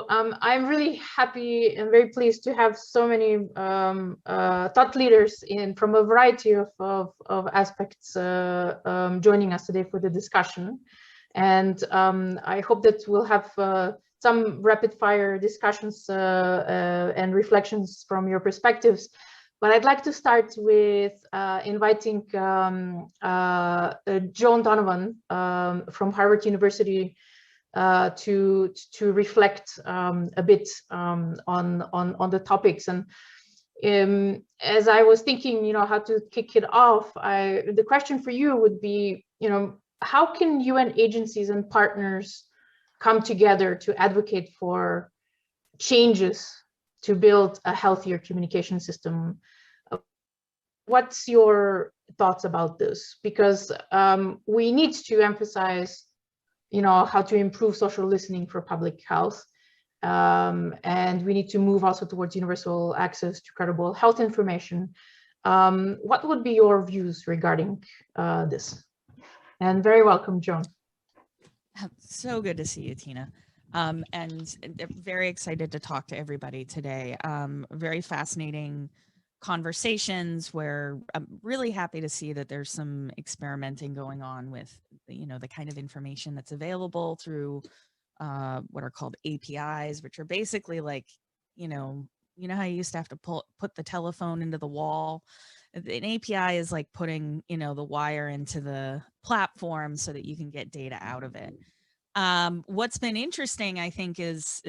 I'm really happy and very pleased to have so many thought leaders from a variety of aspects joining us today for the discussion. And I hope that we'll have some rapid fire discussions and reflections from your perspectives. But I'd like to start with inviting Joan Donovan from Harvard University to reflect a bit on the topics. And as I was thinking, how to kick it off, the question for you would be, how can UN agencies and partners come together to advocate for changes to build a healthier communication system? What's your thoughts about this? Because we need to emphasize how to improve social listening for public health. And we need to move also towards universal access to credible health information. What would be your views regarding this? And very welcome, Joan. So good to see you, Tina. And very excited to talk to everybody today. Very fascinating conversations where I'm really happy to see that there's some experimenting going on with, the kind of information that's available through what are called APIs, which are basically like, how you used to have to put the telephone into the wall. An API is like putting, the wire into the platform so that you can get data out of it. What's been interesting, I think, is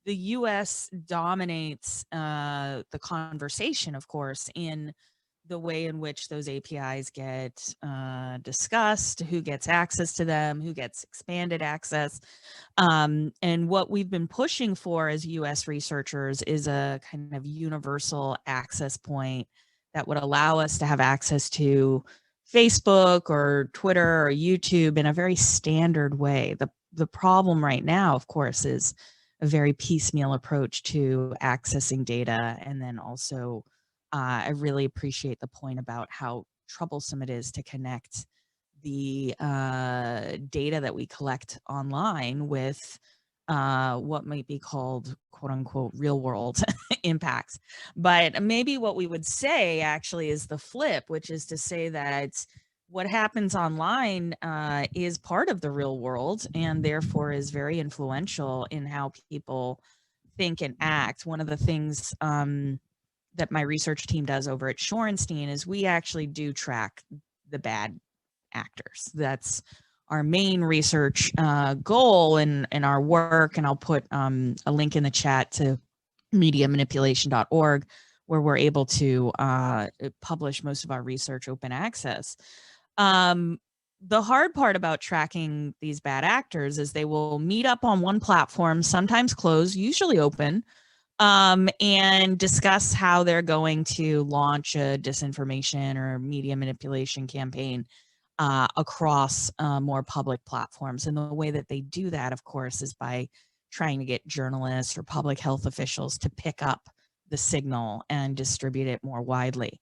the US dominates the conversation, of course, in the way in which those APIs get discussed, who gets access to them, who gets expanded access. And what we've been pushing for as US researchers is a kind of universal access point that would allow us to have access to Facebook or Twitter or YouTube in a very standard way. The problem right now, of course, is a very piecemeal approach to accessing data. And then also, I really appreciate the point about how troublesome it is to connect the data that we collect online with what might be called, quote unquote, real world impacts. But maybe what we would say actually is the flip, which is to say that what happens online is part of the real world and therefore is very influential in how people think and act. One of the things that my research team does over at Shorenstein is we actually do track the bad actors. That's our main research goal in our work. And I'll put a link in the chat to mediamanipulation.org, where we're able to publish most of our research open access. The hard part about tracking these bad actors is they will meet up on one platform, sometimes closed, usually open, and discuss how they're going to launch a disinformation or media manipulation campaign across more public platforms. And the way that they do that, of course, is by trying to get journalists or public health officials to pick up the signal and distribute it more widely.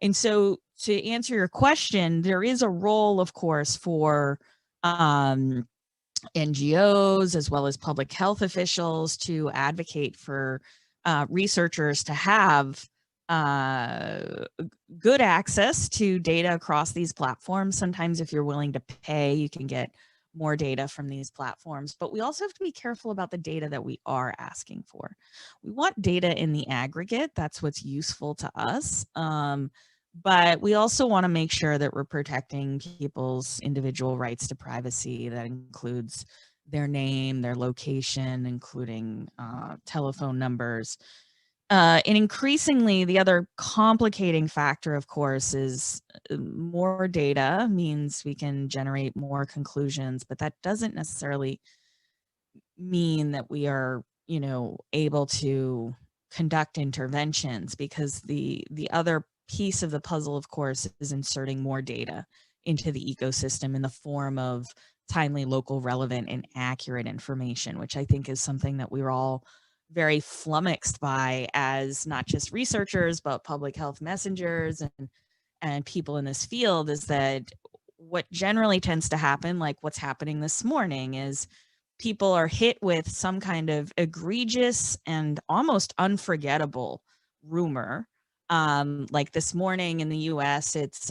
And so to answer your question, there is a role, of course, for NGOs as well as public health officials to advocate for researchers to have good access to data across these platforms. Sometimes if you're willing to pay, you can get more data from these platforms, but we also have to be careful about the data that we are asking for. We want data in the aggregate. That's what's useful to us. But we also want to make sure that we're protecting people's individual rights to privacy. That includes their name, their location, including telephone numbers. And increasingly, the other complicating factor, of course, is more data means we can generate more conclusions, but that doesn't necessarily mean that we are, able to conduct interventions, because the other piece of the puzzle, of course, is inserting more data into the ecosystem in the form of timely, local, relevant, and accurate information, which I think is something that we're all very flummoxed by as not just researchers, but public health messengers and people in this field, is that what generally tends to happen, like what's happening this morning, is people are hit with some kind of egregious and almost unforgettable rumor. Like this morning in the US, it's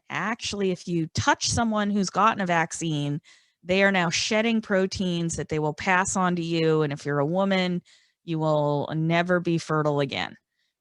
actually, if you touch someone who's gotten a vaccine, they are now shedding proteins that they will pass on to you. And if you're a woman, you will never be fertile again.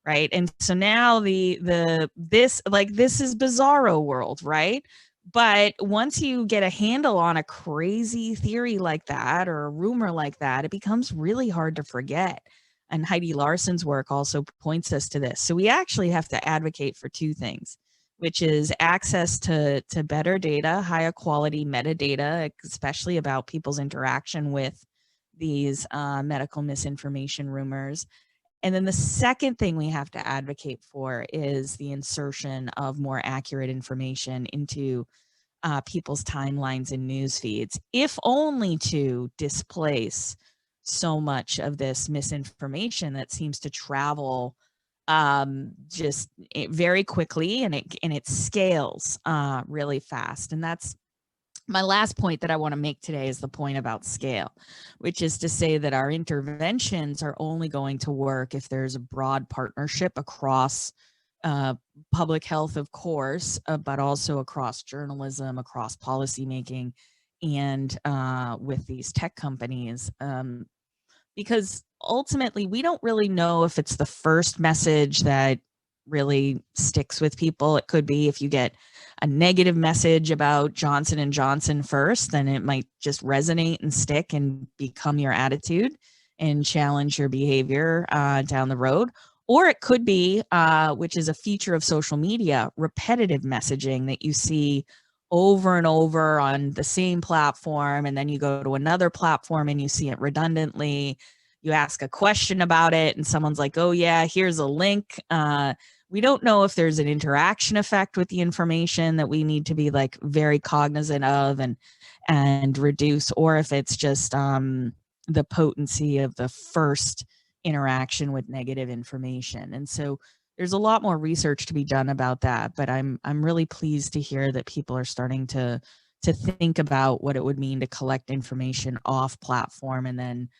Right. And so now this is bizarro world, right? But once you get a handle on a crazy theory like that or a rumor like that, it becomes really hard to forget. And Heidi Larson's work also points us to this. So we actually have to advocate for two things, which is access to better data, higher quality metadata, especially about people's interaction with these medical misinformation rumors. And then the second thing we have to advocate for is the insertion of more accurate information into people's timelines and news feeds, if only to displace so much of this misinformation that seems to travel just very quickly, and it scales really fast. And that's my last point that I want to make today, is the point about scale, which is to say that our interventions are only going to work if there's a broad partnership across public health, of course, but also across journalism, across policymaking, and with these tech companies. Because ultimately, we don't really know if it's the first message that really sticks with people. It could be if you get a negative message about Johnson & Johnson first, then it might just resonate and stick and become your attitude and challenge your behavior down the road. Or it could be, which is a feature of social media, repetitive messaging that you see over and over on the same platform, and then you go to another platform and you see it redundantly. You ask a question about it and someone's like, oh yeah, here's a link. We don't know if there's an interaction effect with the information that we need to be like very cognizant of and reduce, or if it's just the potency of the first interaction with negative information. And so there's a lot more research to be done about that, but I'm really pleased to hear that people are starting to think about what it would mean to collect information off platform and then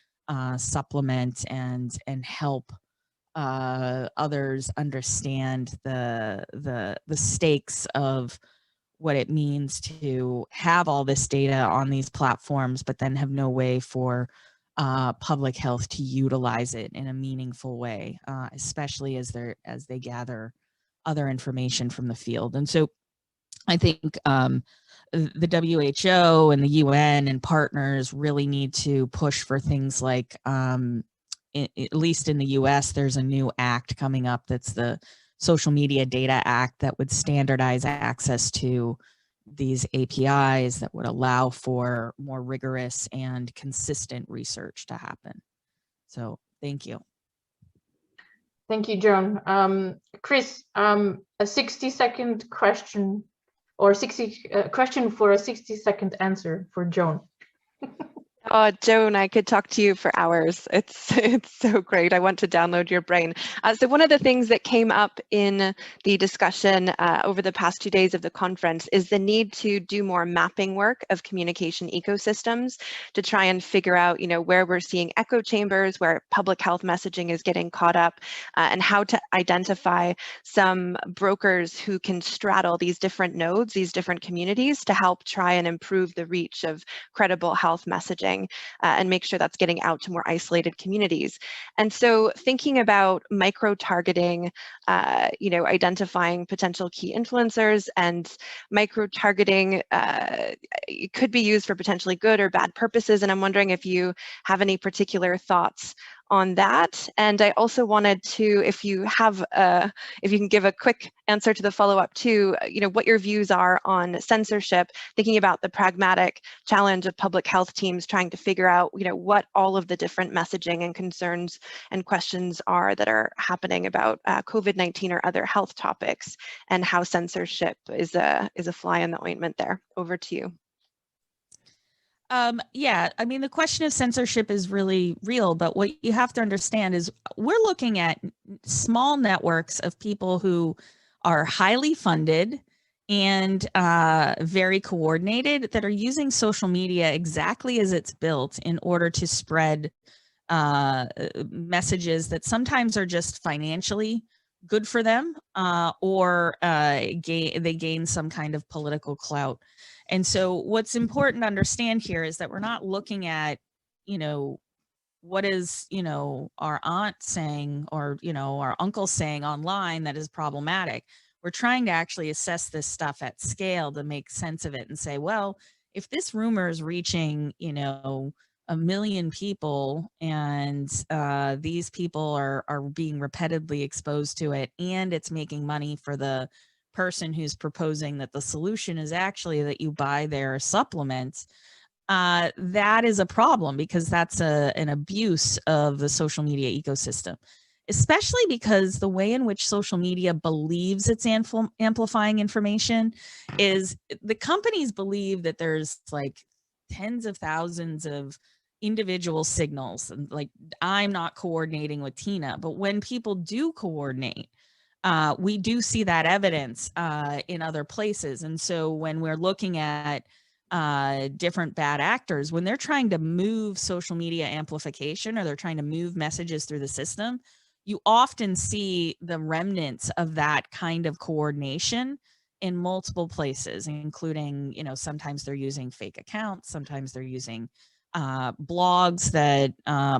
supplement and help others understand the stakes of what it means to have all this data on these platforms, but then have no way for public health to utilize it in a meaningful way, especially as they gather other information from the field. And so I think the WHO and the UN and partners really need to push for things like, at least in the US, there's a new act coming up that's the Social Media Data Act that would standardize access to these APIs that would allow for more rigorous and consistent research to happen. So thank you. Thank you, Joan. Chris, a 60-second question, or question for a 60-second answer for Joan. Oh, Joan, I could talk to you for hours. It's so great. I want to download your brain. So one of the things that came up in the discussion over the past 2 days of the conference is the need to do more mapping work of communication ecosystems to try and figure out, where we're seeing echo chambers, where public health messaging is getting caught up, and how to identify some brokers who can straddle these different nodes, these different communities, to help try and improve the reach of credible health messaging. And make sure that's getting out to more isolated communities. And so thinking about micro-targeting, identifying potential key influencers, and micro-targeting could be used for potentially good or bad purposes. And I'm wondering if you have any particular thoughts on that. And I also wanted to, if you can give a quick answer to the follow-up too, what your views are on censorship, thinking about the pragmatic challenge of public health teams trying to figure out, what all of the different messaging and concerns and questions are that are happening about COVID-19 or other health topics, and how censorship is a fly in the ointment there. Over to you. Yeah, I mean, the question of censorship is really real, but what you have to understand is we're looking at small networks of people who are highly funded and very coordinated, that are using social media exactly as it's built in order to spread messages that sometimes are just financially good for them, or they gain some kind of political clout. And so what's important to understand here is that we're not looking at, what is, our aunt saying, or, our uncle saying online that is problematic. We're trying to actually assess this stuff at scale to make sense of it and say, well, if this rumor is reaching, 1 million people, and these people are being repetitively exposed to it, and it's making money for the person who's proposing that the solution is actually that you buy their supplements, that is a problem, because that's an abuse of the social media ecosystem, especially because the way in which social media believes it's amplifying information is the companies believe that there's like tens of thousands of individual signals, and like, I'm not coordinating with Tina, but when people do coordinate, we do see that evidence in other places. And so when we're looking at different bad actors, when they're trying to move social media amplification, or they're trying to move messages through the system, you often see the remnants of that kind of coordination in multiple places, including, sometimes they're using fake accounts, sometimes they're using blogs that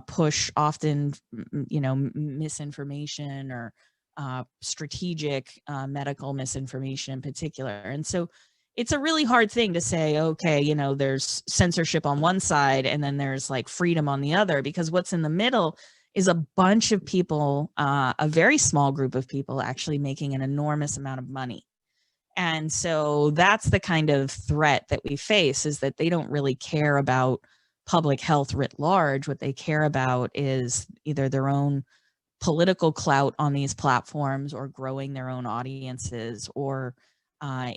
push often, misinformation, or strategic medical misinformation in particular. And so it's a really hard thing to say, okay, there's censorship on one side and then there's like freedom on the other, because what's in the middle is a bunch of people, a very small group of people actually making an enormous amount of money. And so that's the kind of threat that we face, is that they don't really care about public health writ large. What they care about is either their own political clout on these platforms, or growing their own audiences, or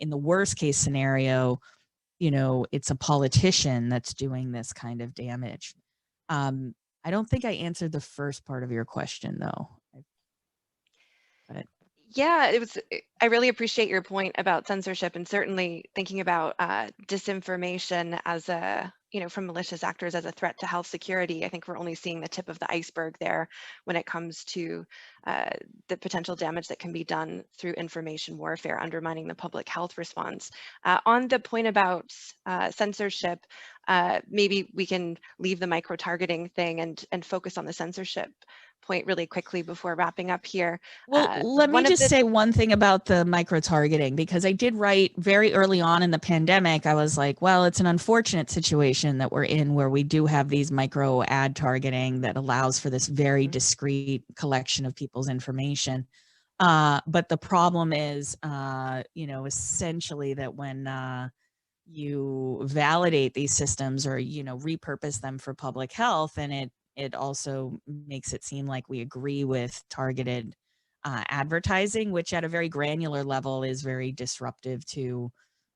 in the worst case scenario, it's a politician that's doing this kind of damage. I don't think I answered the first part of your question, though. But Yeah, I really appreciate your point about censorship, and certainly thinking about disinformation as from malicious actors as a threat to health security. I think we're only seeing the tip of the iceberg there when it comes to the potential damage that can be done through information warfare, undermining the public health response. On the point about censorship, maybe we can leave the micro-targeting thing and focus on the censorship point really quickly before wrapping up here. Well, let me just say one thing about the micro-targeting, because I did write very early on in the pandemic. I was like, well, it's an unfortunate situation that we're in, where we do have these micro ad targeting that allows for this very discrete collection of people's information. But the problem is, essentially that when you validate these systems, or, repurpose them for public health, and it also makes it seem like we agree with targeted advertising, which at a very granular level is very disruptive to,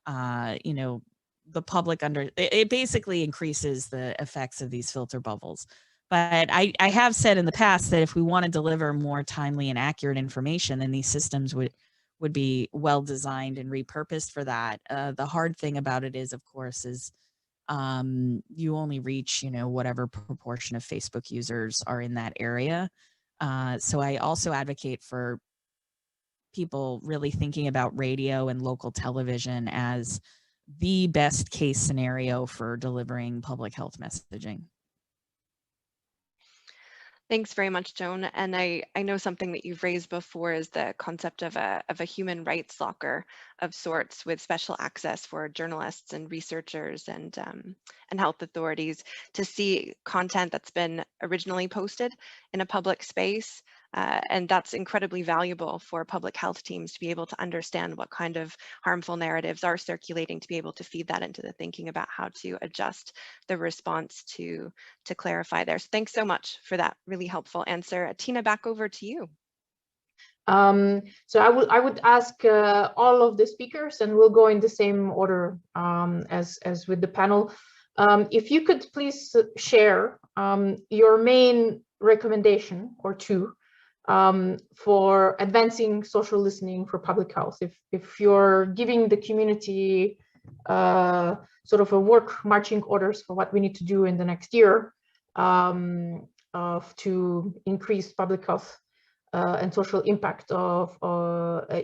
the public. It basically increases the effects of these filter bubbles. But I have said in the past that if we want to deliver more timely and accurate information, then these systems would be well designed and repurposed for that. The hard thing about it is, of course, is you only reach, whatever proportion of Facebook users are in that area. So I also advocate for people really thinking about radio and local television as the best case scenario for delivering public health messaging. Thanks very much, Joan. And I know something that you've raised before is the concept of a human rights locker of sorts, with special access for journalists and researchers and health authorities to see content that's been originally posted in a public space. And that's incredibly valuable for public health teams to be able to understand what kind of harmful narratives are circulating, to be able to feed that into the thinking about how to adjust the response to clarify there. So thanks so much for that really helpful answer. Tina, back over to you. So I would ask all of the speakers, and we'll go in the same order as with the panel. If you could please share your main recommendation or two for advancing social listening for public health. If you're giving the community sort of a work marching orders for what we need to do in the next year to increase public health and social impact of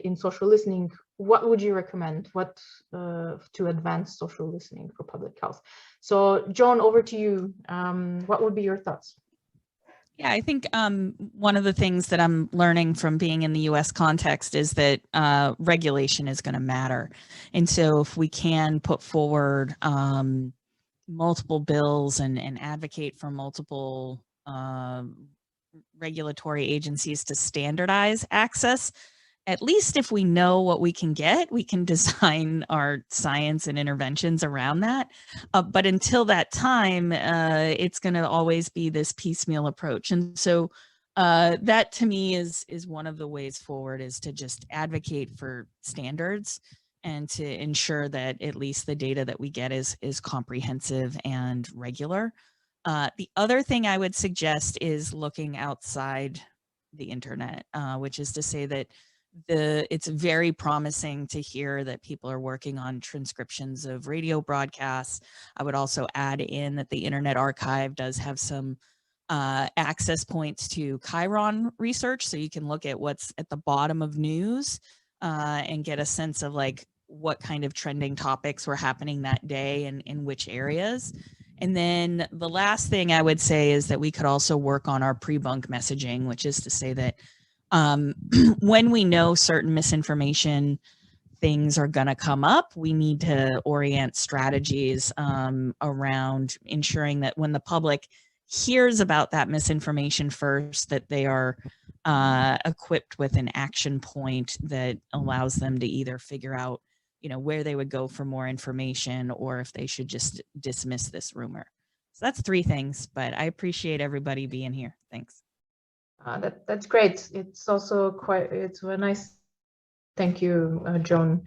in social listening, what would you recommend? What to advance social listening for public health? So, Joan, over to you. What would be your thoughts? Yeah, I think one of the things that I'm learning from being in the U.S. context is that regulation is going to matter. And so if we can put forward multiple bills and advocate for multiple regulatory agencies to standardize access, at least if we know what we can get, we can design our science and interventions around that. But until that time, it's going to always be this piecemeal approach. And so that to me is one of the ways forward, is to just advocate for standards and to ensure that at least the data that we get is comprehensive and regular. The other thing I would suggest is looking outside the internet, which is to say that it's very promising to hear that people are working on transcriptions of radio broadcasts. I would also add in that the Internet Archive does have some access points to Chiron research, so you can look at what's at the bottom of news and get a sense of like what kind of trending topics were happening that day and in which areas. And then the last thing I would say is that we could also work on our pre-bunk messaging, which is to say that when we know certain misinformation things are going to come up, we need to orient strategies around ensuring that when the public hears about that misinformation first, that they are equipped with an action point that allows them to either figure out, you know, where they would go for more information or if they should just dismiss this rumor. So that's 3 things, but I appreciate everybody being here. Thanks. That's great. It's also it's a nice, thank you, Joan.